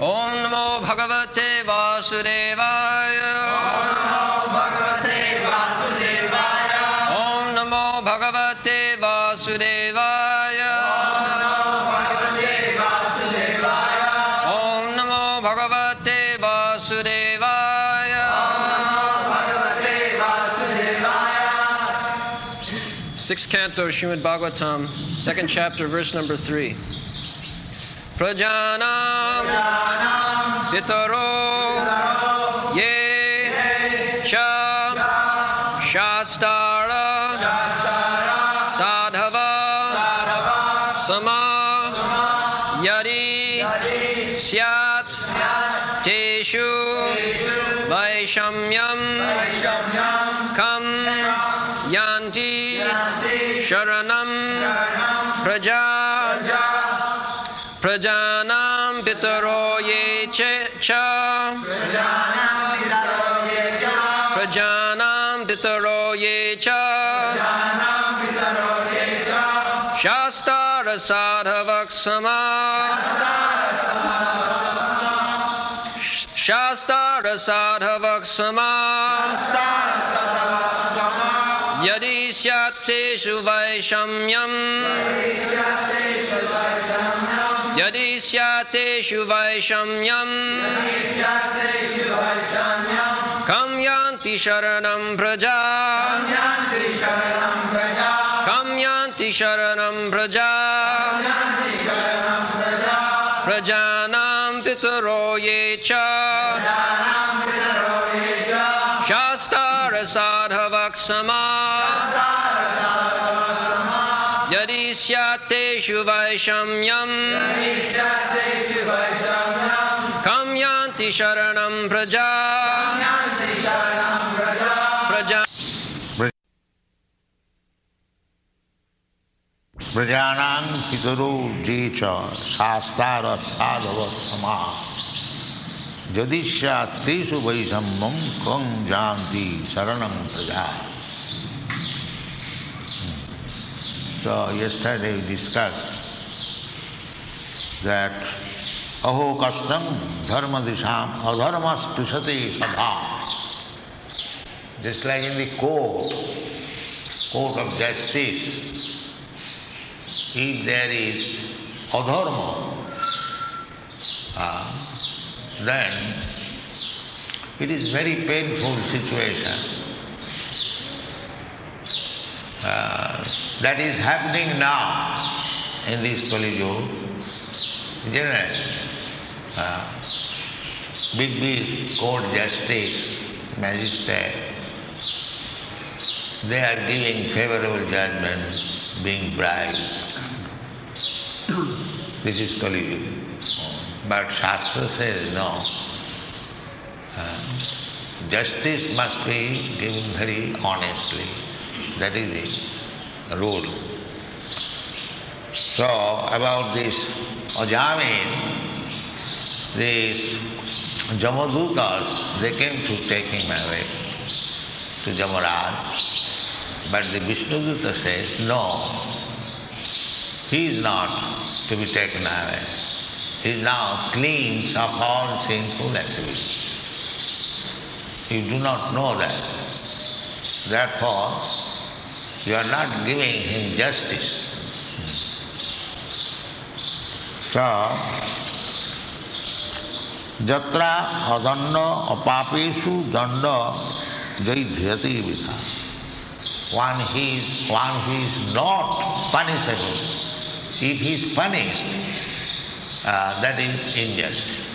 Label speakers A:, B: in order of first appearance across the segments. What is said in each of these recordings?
A: Om Namo Bhagavate Vasudevaya. Om Namo Bhagavate Vasudevaya. Om Namo Bhagavate Vasudevaya. Sixth canto, Srimad-Bhagavatam, second chapter, verse number 3. Prajanam Pitaro Ye Cha Shastara Sadhava Sama Yadi Syat Teshu Vaishamyam Kam Yanti Sharanam Prajanam Pitaro Ye Cha Prajanam Pitaro Ye Cha Shastara Sadhavaksama Shastara Sadhavaksama Yadi Syateshu Vaishamyam Yadi Syateshu Vaishamyam Kam Yanti Sharanam Praja Kam Yanti Sharanam Praja Prajanam Pitaro Ye Cha Shastara Sadhavaksama Yadi Syateshu Vaishamyam Kam Yanti Sharanam Praja
B: Prajanam Pitaro Jecha Shastara Sadhavaksama Jadisya Tesu Vaishamyam Kam Yanti Sharanam Praja. So yesterday we discussed that Aho Kastam Dharma Disham Adharmas Tushate Sabha. Just like in the court of justice, if there is adharma, then it is very painful situation. That is happening now in this Kali Yuga. Generally, big court justice, magistrate, they are giving favorable judgment, being bribed. This is Kali Yuga. But Shastra says no. Justice must be given very honestly. That is the rule. So about this Ajamin, these Jamadutas, they came to take him away to Jamaraj. But the Vishnuduta says, no, he is not to be taken away. He is now clean of all sinful activities. You do not know that. Therefore, you are not giving him justice. So, Jatra adanna apapeshu danda jaidhyati vidha. One who is not punishable, if he is punished, that is injustice.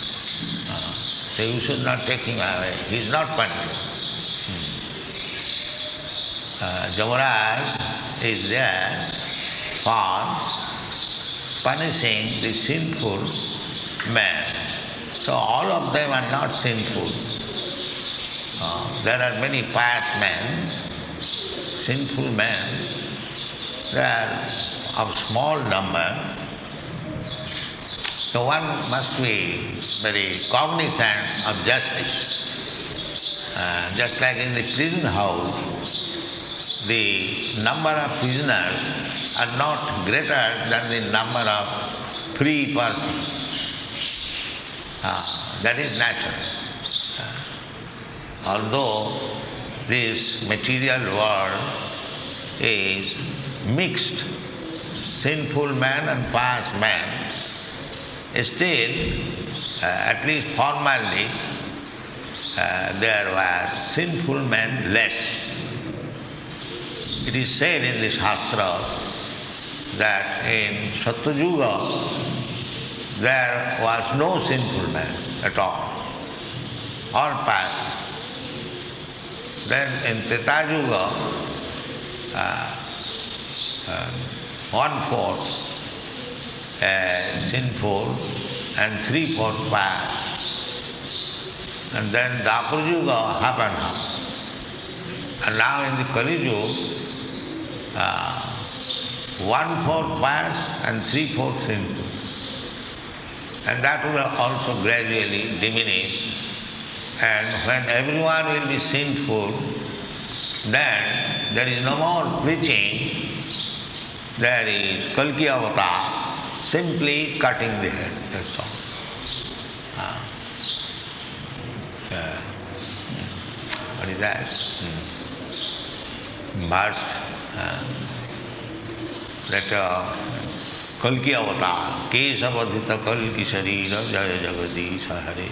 B: So you should not take him away. He is not punished. Jamaraj is there for punishing the sinful man. So all of them are not sinful. There are many pious men, sinful men. They are of small number. So one must be very cognizant of justice. Just like in the prison house, the number of prisoners are not greater than the number of free persons. That is natural. Although this material world is mixed, sinful man and pious man, still, at least formally, there were sinful men less. It is said in the Shastra that in Satyuga there was no sinful man at all, all pious. Then in Treta Yuga, 1/4 sinful and 3/4 pious. And then Dwapara Yuga, half and half. And now in the Kali Yuga, 1/4 pious and 3/4 sinful. And that will also gradually diminish. And when everyone will be sinful, then there is no more preaching. There is Kalki Avatar, simply cutting the head, that's all. What is that? Verse that Kalki Avatar, Kesavadhita Kalki Sharira Jaya Jagadisha Hare.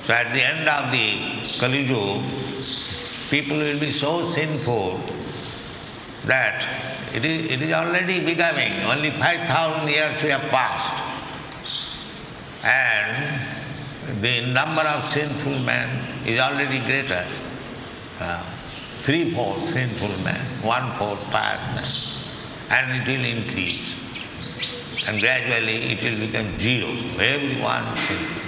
B: So at the end of the Kali Yuga, people will be so sinful that it is already becoming, only 5,000 years we have passed. And the number of sinful men is already greater. 3/4 sinful men, 1/4 pious men. And it will increase. And gradually it will become zero. Everyone sinful.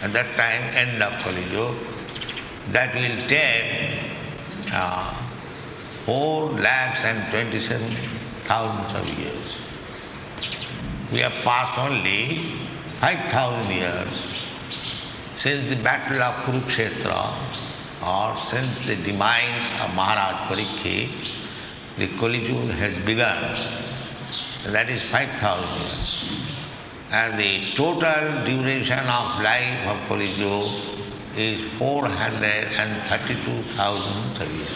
B: At that time, end of Kali Yuga, that will take 4,27,000 of years. We have passed only 5,000 years since the battle of Kurukshetra, or since the demise of Maharaj Parikshit. The Kali Yuga has begun. That is 5,000 years. And the total duration of life of Kali Yuga is 432,000 years.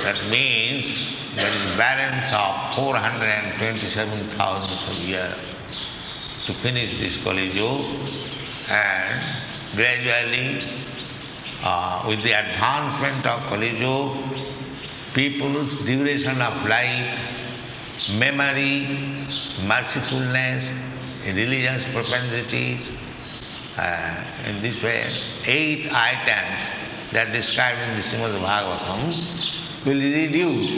B: That means there is balance of 427,000 years to finish this Kali Yuga, and gradually, with the advancement of Kali Yuga, people's duration of life, memory, mercifulness, religious propensities, in this way, 8 items that are described in the Srimad-Bhagavatam will reduce.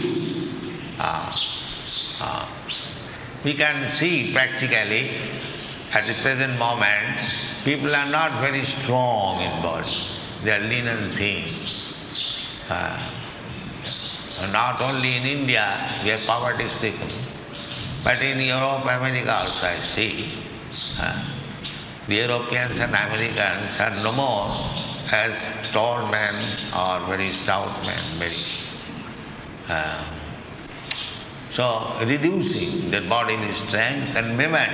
B: We can see practically at the present moment, people are not very strong in body. They are lean and thin. Not only in India, where poverty is stricken, but in Europe, America also I see. The Europeans and Americans are no more as tall men or very stout men, so reducing their bodily strength and memory,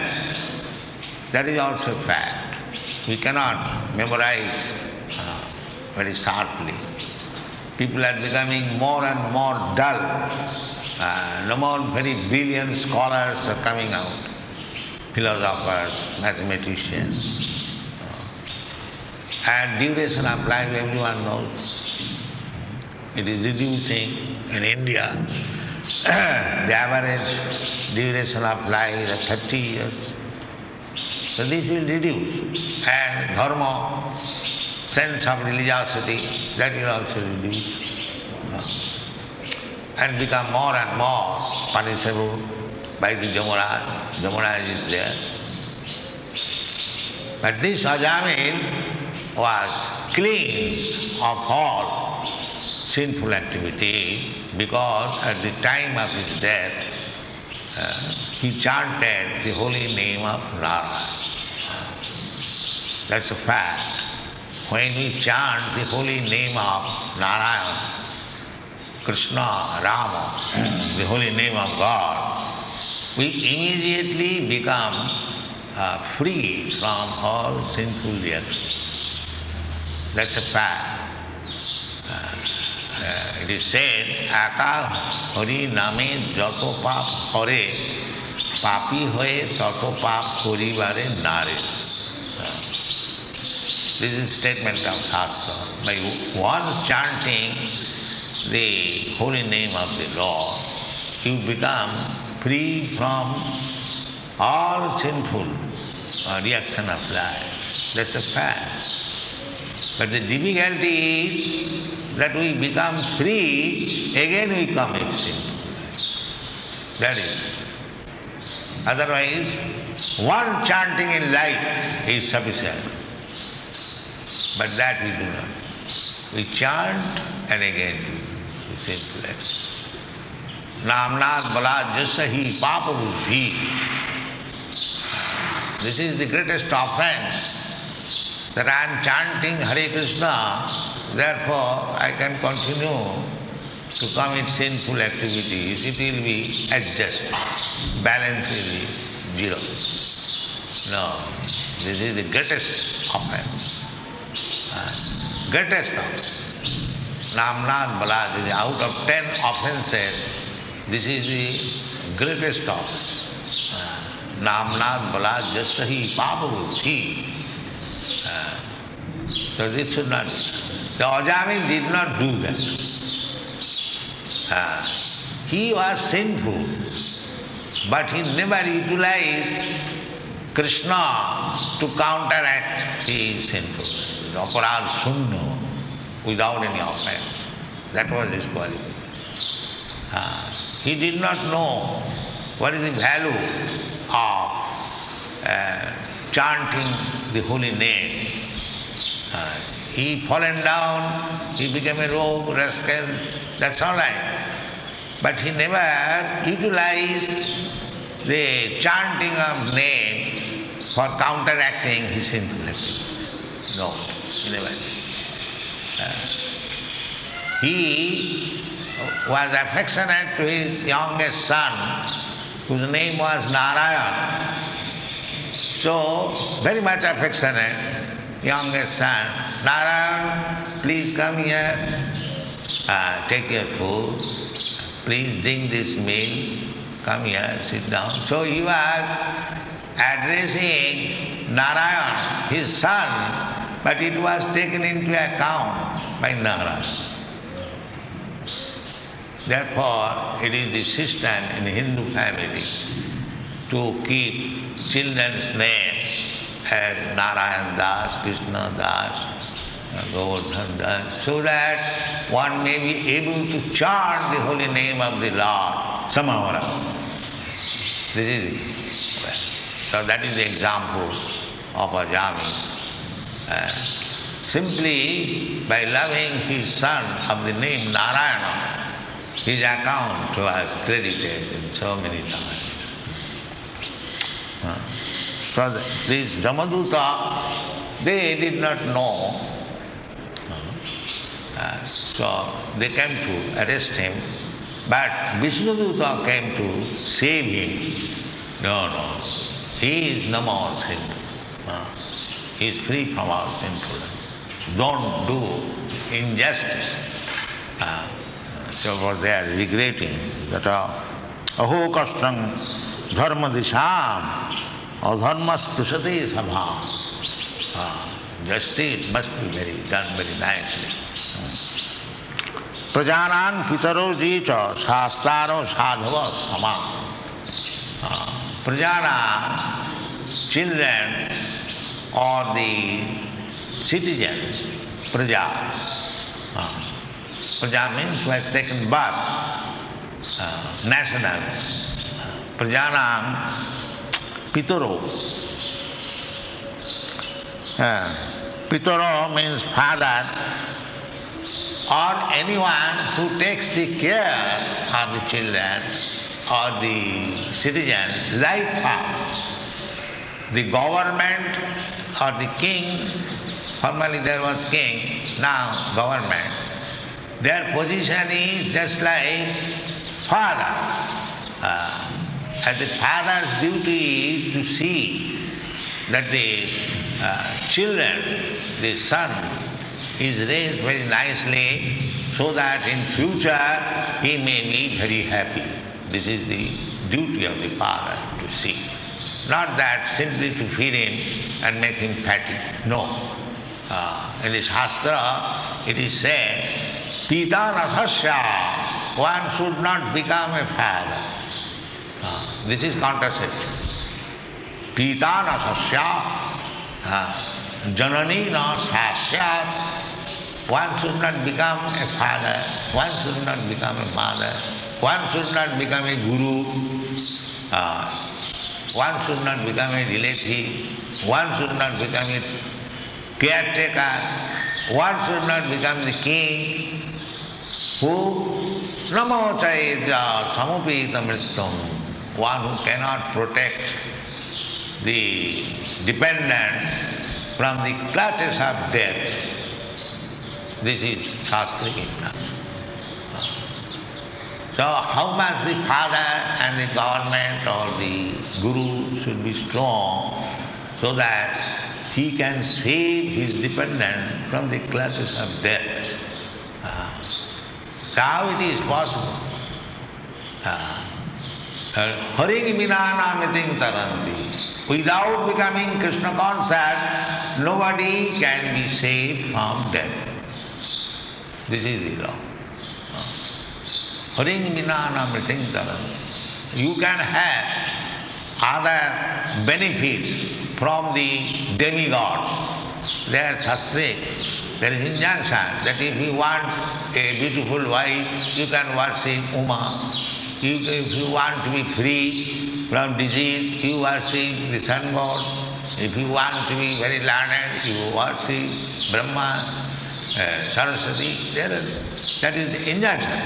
B: that is also a fact. We cannot memorize very sharply. People are becoming more and more dull. No more very brilliant scholars are coming out, philosophers, mathematicians. And duration of life, everyone knows. It is reducing in India. The average duration of life is 30 years. So this will reduce. And dharma, sense of religiosity, that will also reduce. And become more and more punishable by the Jamaraj. Jamaraj is there. But this Ajamil was cleansed of all sinful activity, because at the time of his death, he chanted the holy name of Narayana. That's a fact. When we chant the holy name of Narayana, Krishna, Rama, the holy name of God, we immediately become free from all sinful reactions. That's a fact. It is said, Aka Hari Name Jato Pap Hare Papi Hoye Tato Pap Koribare Nare. This is a statement of Shastra. By once chanting the holy name of the Lord, you become free from all sinful reaction of life. That's a fact. But the difficulty is that we become free, again we commit sin. That is. Otherwise, one chanting in life is sufficient. But that we do not. We chant and again we sinful act. Namnat balad jasahi papa buddhi. This is the greatest offense, that I am chanting Hare Krishna, therefore I can continue to commit sinful activities. It will be adjusted, balance will be zero. No, this is the greatest offense. Greatest offense. Namnat balad is out of 10 offenses, this is the greatest offense. Namnat balad jasahi papa buddhi. So this should not be. The Ajami did not do that. He was sinful, but he never utilized Krishna to counteract his sinfulness. Aparad sunno, without any offense. That was his qualification. He did not know what is the value of chanting the holy name. He fallen down, he became a rogue, rascal, that's all right. But he never utilized the chanting of name for counteracting his sinful activity. No, he never did. He was affectionate to his youngest son, whose name was Narayan. So, very much affectionate, youngest son, Narayan, please come here, take your food, please drink this milk, come here, sit down. So he was addressing Narayan, his son, but it was taken into account by Narayan. Therefore, it is the system in Hindu family to keep children's names as Narayan Das, Krishna Das, Govardhan Das, so that one may be able to chant the holy name of the Lord somehow or other. This is it. So that is the example of Ajami. Simply by loving his son of the name Narayana, his account was credited in so many times. So these Ramaduta, they did not know. So they came to arrest him, but Vishnuduta came to save him. No, he is no more sinful. He is free from all sinfulness. Don't do injustice. So they are regretting that aho kastam dharma disham adharma sprushate sabha. Justice must be done very nicely. Prajanan pitaro jicha shastaro sadhava sama. Prajana, children or the citizens, praja. Praja means who has taken birth, nationals. Prajanam pitaro. Pitaro means father or anyone who takes the care of the children or the citizens like father. The government or the king, formerly there was king, now government, their position is just like father. as the father's duty is to see that the children, the son, is raised very nicely so that in future he may be very happy. This is the duty of the father to see. Not that simply to feed him and make him fatty. No. In the Shastra it is said, Pita nasasya, one should not become a father. This is contraception. Pita nasasya, janani na sasya. One should not become a father, one should not become a mother, one should not become a guru, one should not become a relative, one should not become a caretaker, one should not become the king. Who? Namo chaidya samupita mrityam. One who cannot protect the dependent from the clutches of death. This is Shastric. So how much the father and the government or the guru should be strong so that he can save his dependent from the clutches of death. So how it is possible? Haring vinanamiting taranti. Without becoming Krishna conscious, nobody can be saved from death. This is the law. Haring vinanamiting taranti. You can have other benefits from the demigods. They are shastric. There is injunction that if you want a beautiful wife, you can worship Uma. If you want to be free from disease, you worship the sun god. If you want to be very learned, you worship Brahma, Saraswati. That is the injunction.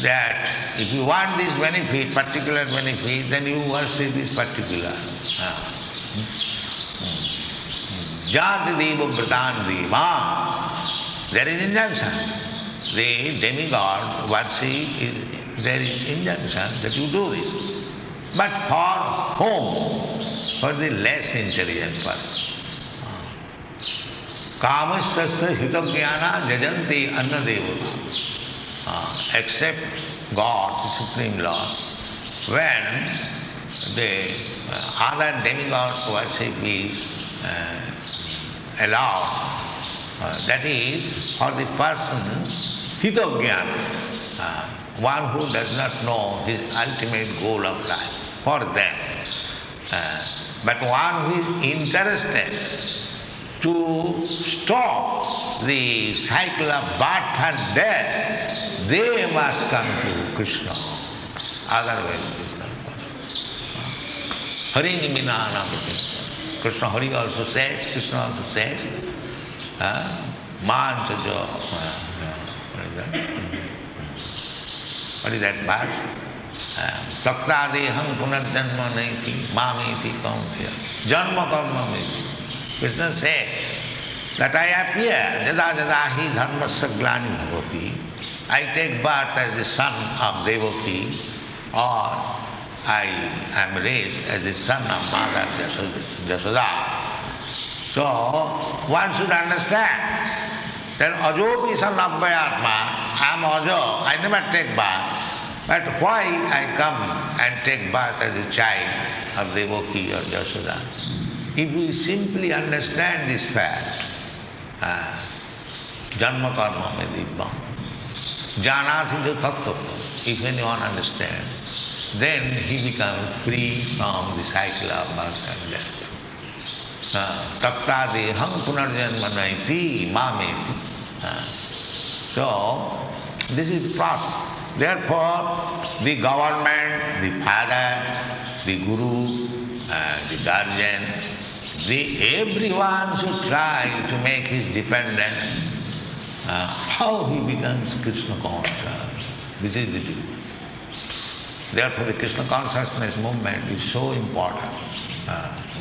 B: That if you want this benefit, particular benefit, then you worship this particular. Jati deva vratan deva. There is injunction. The demigod worship, there is injunction that you do this. But for whom? For the less intelligent person. Kamastasya hitagyana jajanti anna devata. Except God, the Supreme Lord, when the other demigods worship is allowed, that is for the person hitagyana, one who does not know his ultimate goal of life, for them. But one who is interested to stop the cycle of birth and death, they must come to Krishna. Otherwise, Hari Niminanamiti. Krishna Hari also says, Krishna also says, Manchajo. What is that verse? Taktadeham punarjanma naiti mamiti kauntiya. Janma karma miti. Krishna said that I appear, jada jada hi dharmasya glani bhavati. I take birth as the son of Devaki, or I am raised as the son of Mother Jasoda. So one should understand that ajopi sanabhyatma, I am ajo, I never take birth. But why I come and take birth as a child of Devaki or Jasoda? If we simply understand this fact, janma karma me dibbam, janati jo tattva, if anyone understands, then he becomes free from the cycle of birth and death. Taktadeham punarjanma naiti mameti. So, this is the process. Therefore, the government, the father, the guru, the guardian, everyone should try to make his dependent how he becomes Krishna conscious. This is the duty. Therefore, the Krishna consciousness movement is so important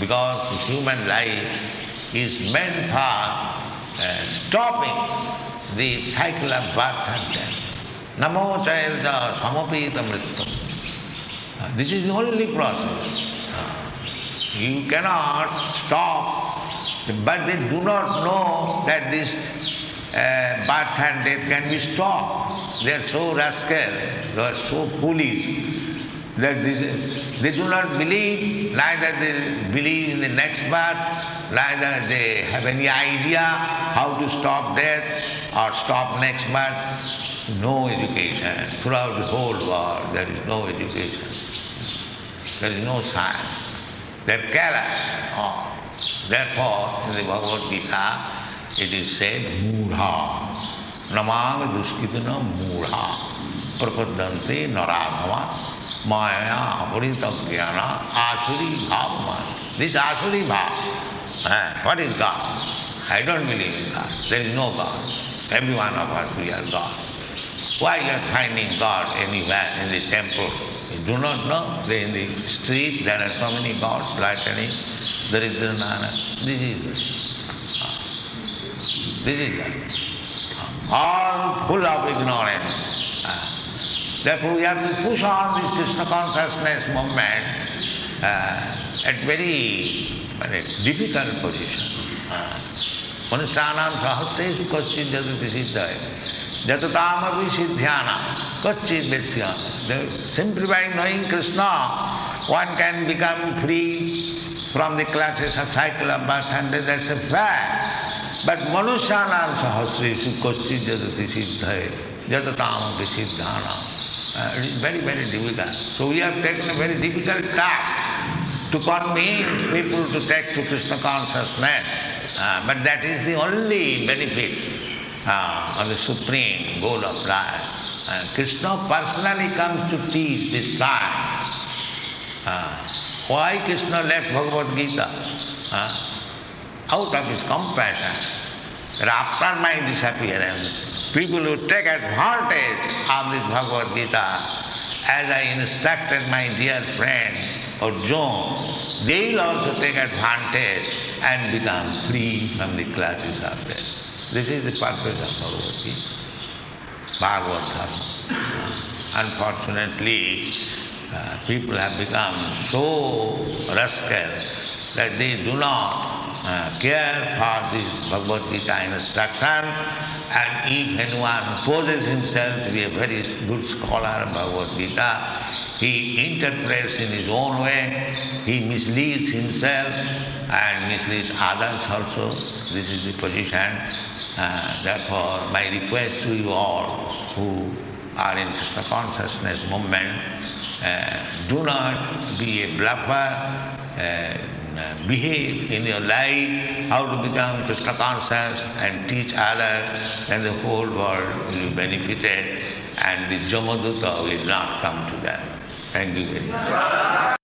B: because the human life is meant for stopping the cycle of birth and death. Namo chailja samapita mrityam. This is the only process. You cannot stop, but they do not know that this birth and death can be stopped. They are so rascal, they are so foolish that they do not believe, neither they believe in the next birth, neither they have any idea how to stop death or stop next birth. No education. Throughout the whole world there is no education. There is no science. They are careless. Therefore, in the Bhagavad Gita, it is said, Mudha, Namami Duskitana Mudha, Prapadante Naradhava, Maya Apuritavyana, Asuri Bhavama. This Asuri Bhav, what is God? I don't believe in God. There is no God. Every one of us, we are God. Why you are finding God anywhere in the temple? You do not know. In the street there are so many gods, flattening, Vrndavana. This is it. All full of ignorance. Therefore we have to push on this Krishna Consciousness movement at very difficult position. Manusyanam sahasresu kaschid jadati siddhaya jatatam siddhyana kaschid vethyana. Simply by knowing Krishna, one can become free from the clutches of cycle of birth and death. That's a fact. But manusyanam sahasresu kaschid jadati siddhaya jatatam siddhyana. It is very, very difficult. So we have taken a very difficult task to convince people to take to Krishna consciousness. But that is the only benefit of the supreme goal of life. Krishna personally comes to teach this science. Why Krishna left Bhagavad Gita? Out of his compassion. That after my disappearance, people will take advantage of this Bhagavad Gita as I instructed my dear friend Arjuna. They will also take advantage and become free from the clutches of death. This is the purpose of Bhagavad Gita, Bhagavatam. Unfortunately, people have become so rascal that they do not care for this Bhagavad Gita instruction, and if anyone poses himself to be a very good scholar of Bhagavad Gita, he interprets in his own way, he misleads himself and misleads others also. This is the position. Therefore, my request to you all who are in Krishna Consciousness movement, do not be a bluffer, behave in your life how to become Krishna conscious and teach others, and the whole world will be benefited and the Jamaduta will not come to them. Thank you very much.